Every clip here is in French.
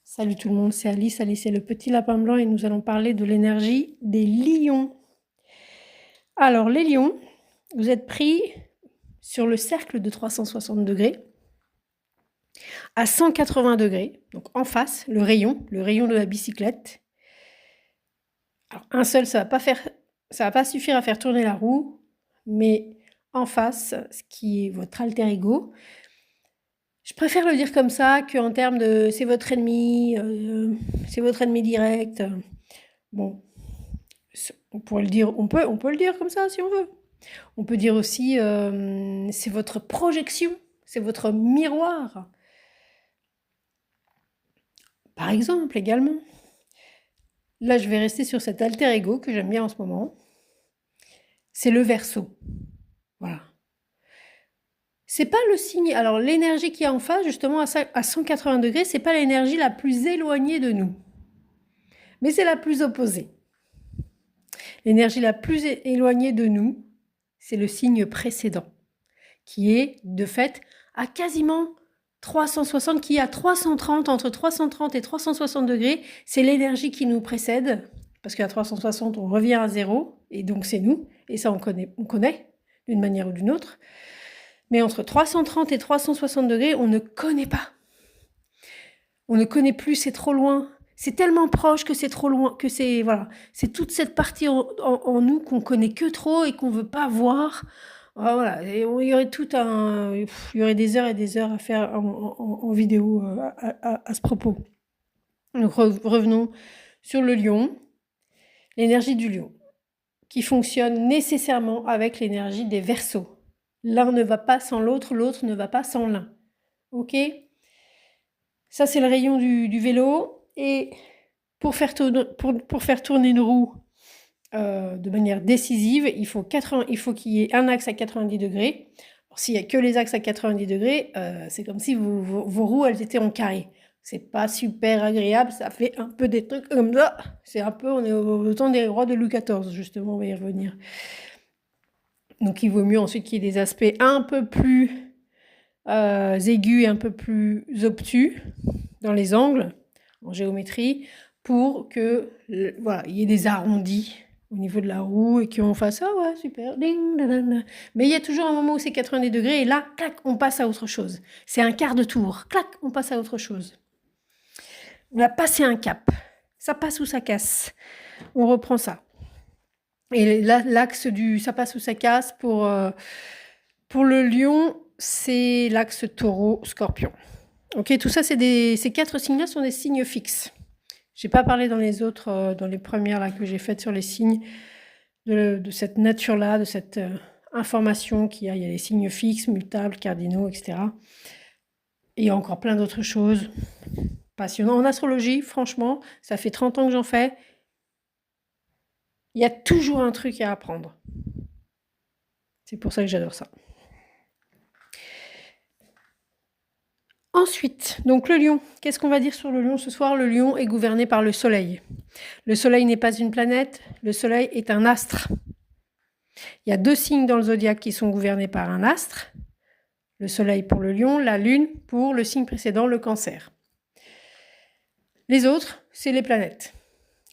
Salut tout le monde, c'est Alice. Alice est le petit lapin blanc et nous allons parler de l'énergie des lions. Alors les lions, vous êtes pris sur le cercle de 360 degrés à 180 degrés, donc en face, le rayon de la bicyclette. Alors un seul, ça va pas suffire à faire tourner la roue, mais en face, ce qui est votre alter ego, je préfère le dire comme ça qu'en termes de c'est votre ennemi direct. Bon, on pourrait le dire, on peut le dire comme ça si on veut. On peut dire aussi c'est votre projection, c'est votre miroir. Par exemple, également. Là, je vais rester sur cet alter ego que j'aime bien en ce moment. C'est le Verseau. Voilà. C'est pas le signe. Alors, l'énergie qu'il y a en face, justement, à 180 degrés, c'est pas l'énergie la plus éloignée de nous. Mais c'est la plus opposée. L'énergie la plus éloignée de nous, c'est le signe précédent, qui est, de fait, à quasiment 360, qui est à 330, entre 330 et 360 degrés, c'est l'énergie qui nous précède, parce qu'à 360, on revient à zéro, et donc c'est nous, et ça on connaît d'une manière ou d'une autre. Mais entre 330 et 360 degrés, on ne connaît pas. On ne connaît plus, c'est trop loin. C'est tellement proche que c'est trop loin, que c'est, voilà, c'est toute cette partie en nous qu'on connaît que trop et qu'on veut pas voir. Voilà, et il y aurait il y aurait des heures et des heures à faire en vidéo à ce propos. Donc revenons sur le lion, l'énergie du lion, qui fonctionne nécessairement avec l'énergie des Verseaux. L'un ne va pas sans l'autre, l'autre ne va pas sans l'un. Ok ? Ça, c'est le rayon du vélo. Et pour faire tourner une roue de manière décisive, il faut qu'il y ait un axe à 90 degrés. Alors, s'il n'y a que les axes à 90 degrés, c'est comme si vos roues, elles étaient en carré. C'est pas super agréable, ça fait un peu des trucs comme ça. C'est un peu, on est au temps des rois de Louis XIV, justement, on va y revenir. Donc il vaut mieux ensuite qu'il y ait des aspects un peu plus aigus et un peu plus obtus dans les angles, en géométrie, pour que voilà, il y ait des arrondis au niveau de la roue et qu'on fasse ah ouais super ding, dadana. Mais il y a toujours un moment où c'est 90 degrés et là clac on passe à autre chose. C'est un quart de tour, clac on passe à autre chose. On a passé un cap, ça passe ou ça casse. On reprend ça. Et là l'axe du ça passe ou ça casse pour le lion, c'est l'axe taureau-scorpion. Ok, tout ça, ces 4 signes-là sont des signes fixes. J'ai pas parlé dans les autres, dans les premières là que j'ai faites sur les signes de cette nature-là, de cette information qu'il y a. Il y a les signes fixes, mutables, cardinaux, etc. Et il y a encore plein d'autres choses passionnantes. En astrologie, franchement, ça fait 30 ans que j'en fais. Il y a toujours un truc à apprendre. C'est pour ça que j'adore ça. Ensuite, donc le lion. Qu'est-ce qu'on va dire sur le lion ce soir? Le lion est gouverné par le soleil. Le soleil n'est pas une planète, le soleil est un astre. Il y a 2 signes dans le zodiaque qui sont gouvernés par un astre. Le soleil pour le lion, la lune pour le signe précédent, le cancer. Les autres, c'est les planètes.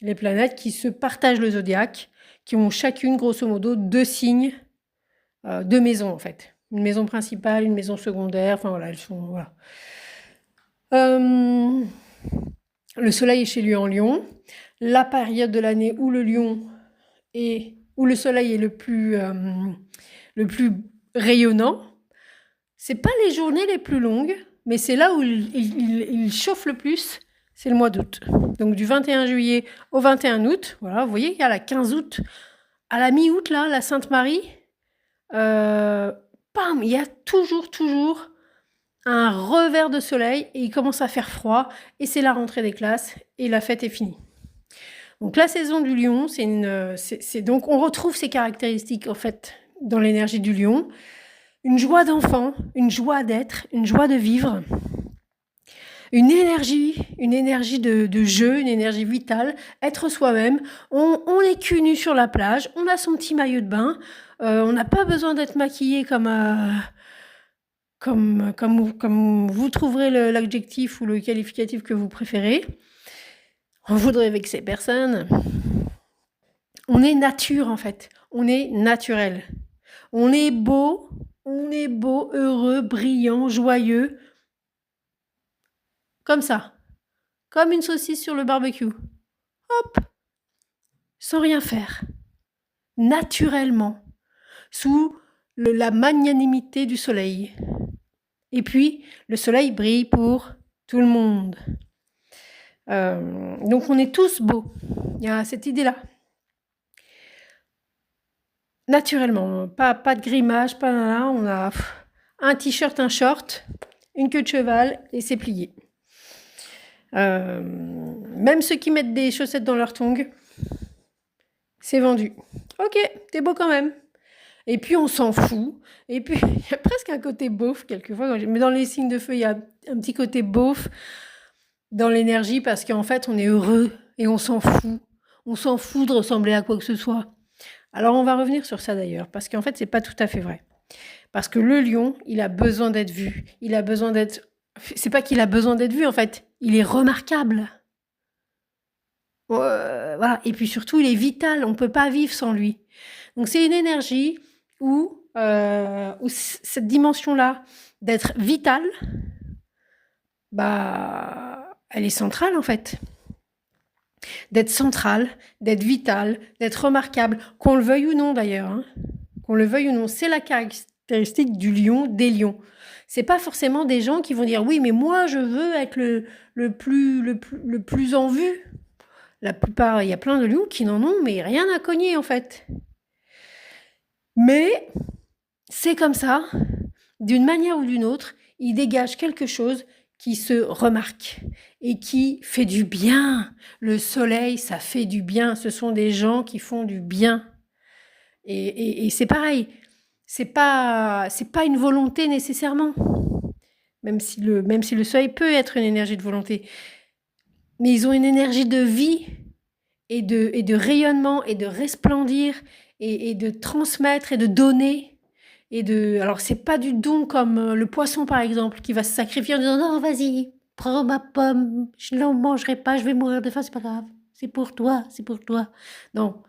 Les planètes qui se partagent le zodiaque, qui ont chacune, grosso modo, 2 signes, 2 maisons en fait. Une maison principale, une maison secondaire, enfin voilà, elles sont... Voilà. Le soleil est chez lui en lion. La période de l'année où où le soleil est le plus rayonnant, c'est pas les journées les plus longues, mais c'est là où il chauffe le plus, c'est le mois d'août. Donc du 21 juillet au 21 août, voilà, vous voyez, il y a la 15 août, à la mi-août, là, la Sainte-Marie, bam, il y a toujours un revers de soleil et il commence à faire froid et c'est la rentrée des classes et la fête est finie. Donc la saison du lion, donc on retrouve ces caractéristiques en fait dans l'énergie du lion. Une joie d'enfant, une joie d'être, une joie de vivre, une énergie de jeu, une énergie vitale, être soi-même. On est cul nu sur la plage, on a son petit maillot de bain, on n'a pas besoin d'être maquillé comme comme vous trouverez l'adjectif ou le qualificatif que vous préférez. On voudrait avec ces personnes. On est nature en fait, on est naturel. On est beau, heureux, brillant, joyeux, comme ça, comme une saucisse sur le barbecue. Hop, sans rien faire, naturellement, sous la magnanimité du soleil. Et puis, le soleil brille pour tout le monde. Donc on est tous beaux. Il y a cette idée-là. Naturellement, pas de grimage, pas là, on a un t-shirt, un short, une queue de cheval et c'est plié. Même ceux qui mettent des chaussettes dans leurs tongs, c'est vendu. Ok, t'es beau quand même. Et puis on s'en fout. Et puis il y a presque un côté beauf quelquefois. Mais dans les signes de feu, il y a un petit côté beauf dans l'énergie parce qu'en fait on est heureux et on s'en fout. On s'en fout de ressembler à quoi que ce soit. Alors on va revenir sur ça d'ailleurs, parce qu'en fait c'est pas tout à fait vrai. Parce que le lion, il a besoin d'être vu. Il a besoin d'être... C'est pas qu'il a besoin d'être vu en fait, il est remarquable. Voilà. Et puis surtout, il est vital, on ne peut pas vivre sans lui. Donc c'est une énergie où cette dimension-là d'être vital, bah, elle est centrale en fait. D'être centrale, d'être vital, d'être remarquable, qu'on le veuille ou non d'ailleurs, hein. Qu'on le veuille ou non, c'est la caractéristique du lion, des lions. C'est pas forcément des gens qui vont dire oui, mais moi je veux être le plus en vue. La plupart, il y a plein de lions qui n'en ont, mais rien à cogner en fait. Mais c'est comme ça, d'une manière ou d'une autre, ils dégagent quelque chose qui se remarque et qui fait du bien. Le soleil, ça fait du bien. Ce sont des gens qui font du bien. Et c'est pareil. C'est pas une volonté nécessairement. Même si le soleil peut être une énergie de volonté. Mais ils ont une énergie de vie et de rayonnement et de resplendir et de transmettre et de donner. Alors, c'est pas du don comme le poisson, par exemple, qui va se sacrifier en disant non, vas-y, prends ma pomme, je n'en mangerai pas, je vais mourir de faim, c'est pas grave. C'est pour toi, c'est pour toi. Non.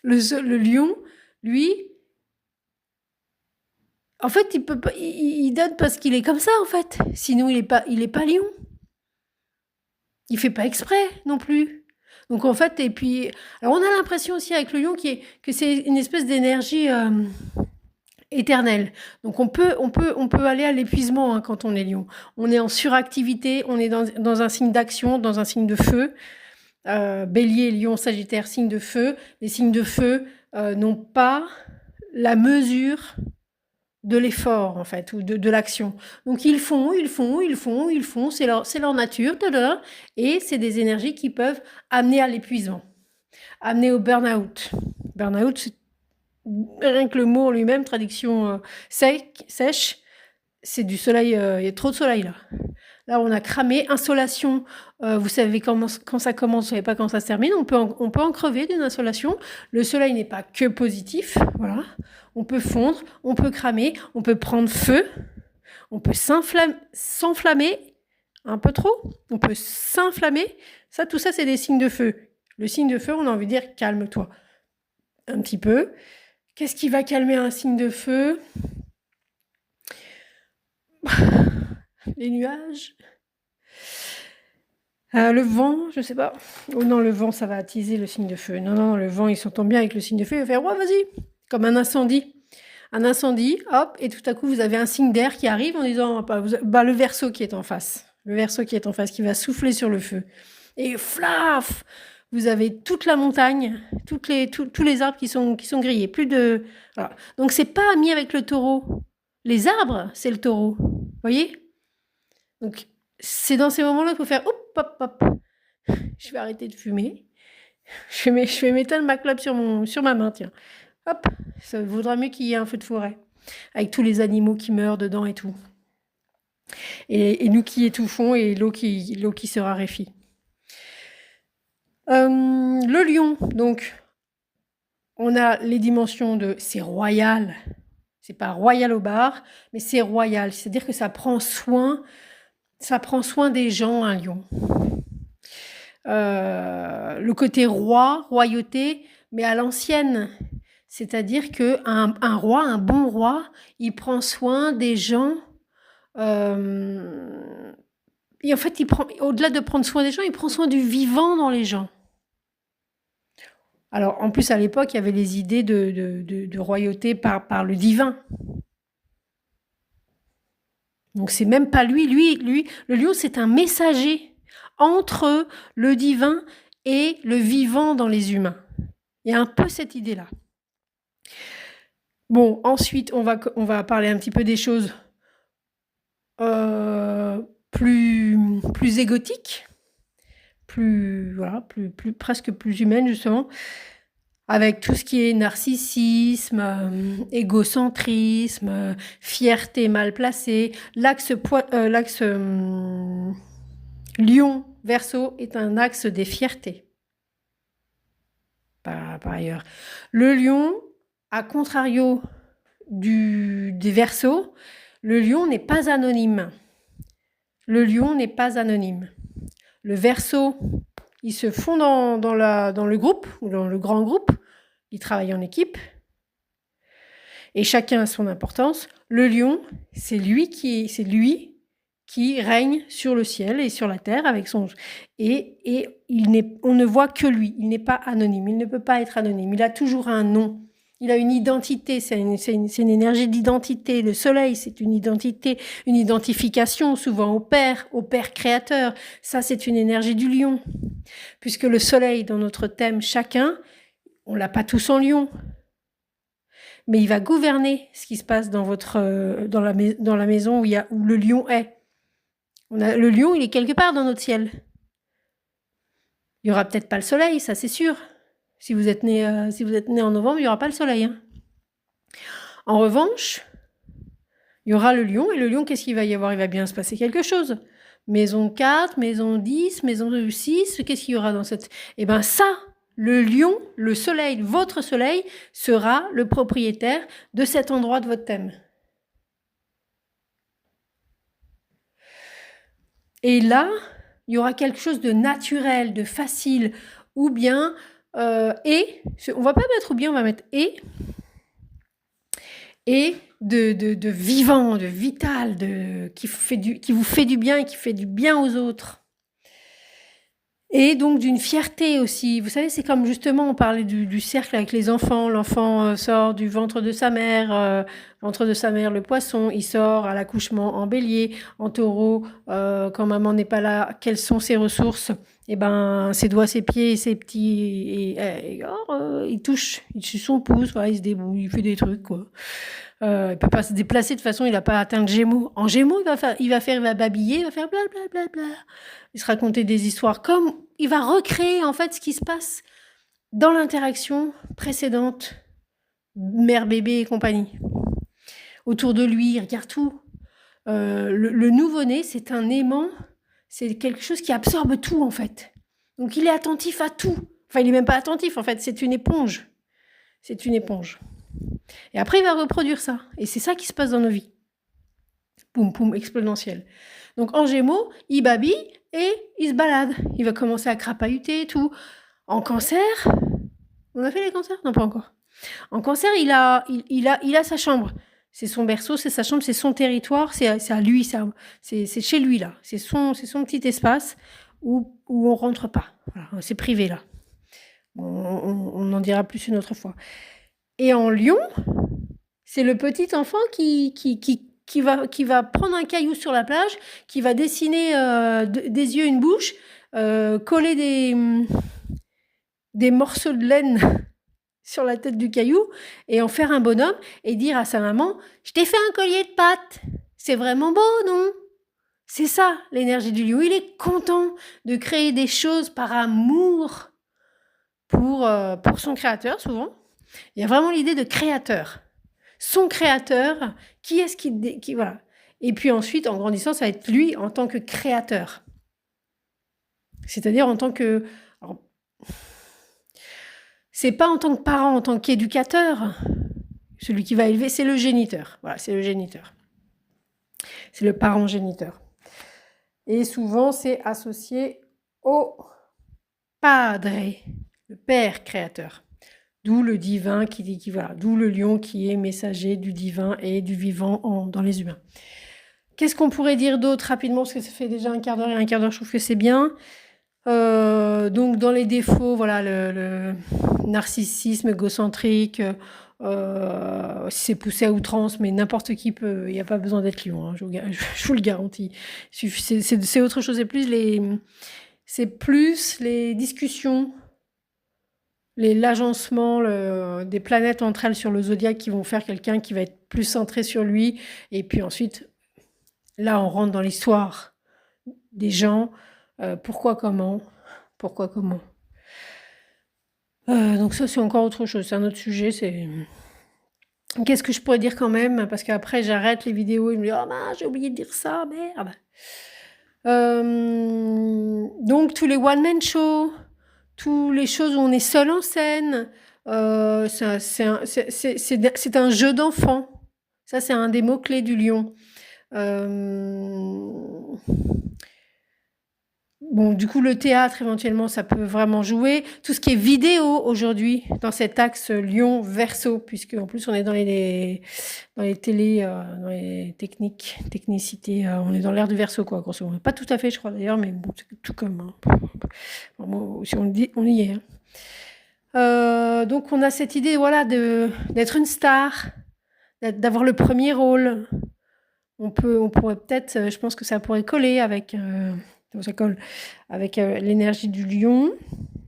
Le lion, lui, en fait, il peut pas, il donne parce qu'il est comme ça, en fait. Sinon, il est pas lion. Il fait pas exprès non plus. Donc en fait, et puis, alors on a l'impression aussi avec le lion que c'est une espèce d'énergie éternelle. Donc on peut aller à l'épuisement hein, quand on est lion. On est en suractivité, on est dans un signe d'action, dans un signe de feu. Bélier, lion, sagittaire, signe de feu. Les signes de feu n'ont pas la mesure de l'effort en fait ou de l'action. Donc ils font, c'est leur nature, tada, et c'est des énergies qui peuvent amener à l'épuisement, amener au burn-out. Burn-out, c'est rien que le mot en lui-même, traduction sèche, c'est du soleil, il y a trop de soleil là. Là, on a cramé. Insolation, vous savez quand ça commence, vous savez pas quand ça se termine. On peut en crever d'une insolation. Le soleil n'est pas que positif, voilà. On peut fondre, on peut cramer, on peut prendre feu, on peut s'enflammer un peu trop, on peut s'inflammer. Ça, tout ça, c'est des signes de feu. Le signe de feu, on a envie de dire calme-toi un petit peu. Qu'est-ce qui va calmer un signe de feu ? Les nuages. Le vent, je sais pas. Oh non, le vent, ça va attiser le signe de feu. Non, le vent, il s'entend bien avec le signe de feu. Il va faire, ouais, vas-y, comme un incendie. Un incendie, hop, et tout à coup, vous avez un signe d'air qui arrive en disant, le Verseau qui est en face. Le Verseau qui est en face, qui va souffler sur le feu. Et flaf, vous avez toute la montagne, tous les arbres qui sont grillés. Plus de... Voilà. Donc, c'est pas ami avec le taureau. Les arbres, c'est le taureau. Vous voyez ? Donc, c'est dans ces moments-là qu'il faut faire hop. Je vais arrêter de fumer. Je vais m'éteindre ma clope sur ma main, tiens. Hop, ça vaudra mieux qu'il y ait un feu de forêt. Avec tous les animaux qui meurent dedans et tout. Et nous qui étouffons et l'eau qui se raréfie. Le lion, donc, on a les dimensions de c'est royal, C'est pas royal au bar, mais c'est royal. C'est-à-dire que ça prend soin des gens, un lion. Le côté roi, royauté, mais à l'ancienne. C'est-à-dire qu'un roi, un bon roi, il prend soin des gens. Et en fait, au-delà de prendre soin des gens, il prend soin du vivant dans les gens. Alors, en plus, à l'époque, il y avait les idées de royauté par le divin. Donc, c'est même pas lui, le lion, c'est un messager entre le divin et le vivant dans les humains. Il y a un peu cette idée-là. Bon, ensuite, on va parler un petit peu des choses plus égotiques, presque plus humaines, justement, avec tout ce qui est narcissisme, égocentrisme, fierté mal placée. L'axe Lion Verseau est un axe des fiertés, par ailleurs. Le lion, à contrario des Verseaux, le lion n'est pas anonyme. Le lion n'est pas anonyme. Le Verseau, ils se font dans le groupe, ou dans le grand groupe, ils travaillent en équipe, et chacun a son importance. Le lion, c'est lui qui règne sur le ciel et sur la terre avec son... Et on ne voit que lui, il n'est pas anonyme, il ne peut pas être anonyme, il a toujours un nom. Il a une identité, c'est une énergie d'identité. Le soleil, c'est une identité, une identification souvent au père créateur. Ça, c'est une énergie du lion. Puisque le soleil, dans notre thème, chacun, on l'a pas tous en lion. Mais il va gouverner ce qui se passe dans la maison où le lion est. Le lion, il est quelque part dans notre ciel. Il y aura peut-être pas le soleil, ça c'est sûr. Si vous êtes né en novembre, il n'y aura pas le soleil. Hein. En revanche, il y aura le lion. Et le lion, qu'est-ce qu'il va y avoir? Il va bien se passer quelque chose. Maison 4, maison 10, maison 6, qu'est-ce qu'il y aura dans cette... Eh bien ça, le lion, le soleil, votre soleil, sera le propriétaire de cet endroit de votre thème. Et là, il y aura quelque chose de naturel, de facile, ou bien... on va pas mettre ou bien, on va mettre et de vivant, de vital, qui vous fait du bien et qui fait du bien aux autres. Et donc d'une fierté aussi. Vous savez, c'est comme justement on parlait du cercle avec les enfants. L'enfant sort du ventre de sa mère, le poisson, il sort à l'accouchement en bélier, en taureau, quand maman n'est pas là, quelles sont ses ressources? Eh ben, ses doigts, ses pieds, ses petits... il touche, il suce son pouce, voilà, il se débrouille, il fait des trucs, quoi. Il peut pas se déplacer, de toute façon, il n'a pas atteint le Gémeaux. En Gémeaux, il va babiller, il va faire blablabla. Il se raconter des histoires comme... Il va recréer, en fait, ce qui se passe dans l'interaction précédente, mère, bébé et compagnie. Autour de lui, il regarde tout. Le nouveau-né, c'est un aimant, c'est quelque chose qui absorbe tout, en fait. Donc, il est attentif à tout. Enfin, il n'est même pas attentif, en fait, c'est une éponge. C'est une éponge. Et après, il va reproduire ça. Et c'est ça qui se passe dans nos vies. Poum, poum, exponentiel. Donc, en Gémeaux, il babille et il se balade. Il va commencer à crapahuter et tout. En Cancer, on a fait les cancers? Non, pas encore. En Cancer, il a sa chambre. C'est son berceau, c'est sa chambre, c'est son territoire, c'est à lui, c'est chez lui, là. C'est son petit espace où on rentre pas. Voilà, c'est privé, là. On en dira plus une autre fois. Et en Lion, c'est le petit enfant qui va prendre un caillou sur la plage, qui va dessiner des yeux, une bouche, coller des morceaux de laine sur la tête du caillou et en faire un bonhomme et dire à sa maman « Je t'ai fait un collier de pâtes, c'est vraiment beau, non ?» C'est ça, l'énergie du lion. Il est content de créer des choses par amour pour son créateur, souvent. Il y a vraiment l'idée de créateur. Son créateur, qui est-ce qui voilà. Et puis ensuite, en grandissant, ça va être lui en tant que créateur. C'est-à-dire en tant que... Alors, c'est pas en tant que parent, en tant qu'éducateur. celui qui va élever, c'est le géniteur. Voilà, c'est le géniteur. C'est le parent géniteur. Et souvent, c'est associé au padre, le père créateur. D'où le divin voilà, d'où le lion qui est messager du divin et du vivant dans les humains. Qu'est-ce qu'on pourrait dire d'autre rapidement, parce que ça fait déjà un quart d'heure et un quart d'heure, je trouve que c'est bien. Donc dans les défauts, voilà, le narcissisme égocentrique, c'est poussé à outrance, mais n'importe qui peut, il n'y a pas besoin d'être lion, hein, je vous le garantis. C'est autre chose, c'est plus les discussions, l'agencement des planètes entre elles sur le zodiaque qui vont faire quelqu'un qui va être plus centré sur lui, et puis ensuite, là on rentre dans l'histoire des gens, pourquoi, comment. Donc ça, c'est encore autre chose, c'est un autre sujet. Qu'est-ce que je pourrais dire quand même? Parce qu'après, j'arrête les vidéos et je me dis, oh mince, j'ai oublié de dire ça, merde. Donc tous les one-man shows, toutes les choses où on est seul en scène, c'est un jeu d'enfant. Ça, c'est un des mots-clés du lion. Bon, du coup, le théâtre, éventuellement, ça peut vraiment jouer. Tout ce qui est vidéo aujourd'hui, dans cet axe Lion-Verseau, puisque en plus, on est dans les télés, dans les technicités, on est dans l'ère du Verseau, quoi, grosso modo. Pas tout à fait, je crois, d'ailleurs, mais bon, c'est tout comme. Hein. Bon, si on le dit, on y est. Hein. Donc, on a cette idée, voilà, d'être une star, d'avoir le premier rôle. On pourrait peut-être, je pense que ça pourrait coller avec. Ça colle avec l'énergie du lion.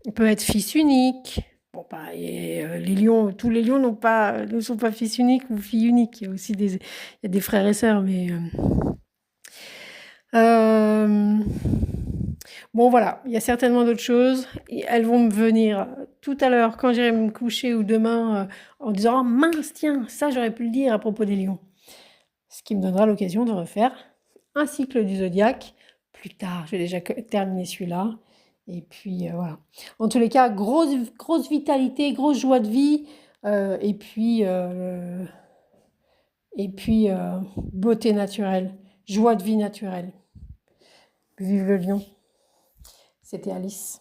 On peut être fils unique. Bon, les lions, tous les lions ne sont pas fils uniques ou filles uniques. Il y a aussi il y a des frères et sœurs, mais bon, voilà, il y a certainement d'autres choses. Et elles vont me venir tout à l'heure quand j'irai me coucher ou demain en disant, oh mince, tiens, ça j'aurais pu le dire à propos des lions. Ce qui me donnera l'occasion de refaire un cycle du zodiaque. Plus tard, je vais déjà terminer celui-là. Et puis voilà. En tous les cas, grosse vitalité, grosse joie de vie. Et puis beauté naturelle, joie de vie naturelle. Vive le lion. C'était Alice.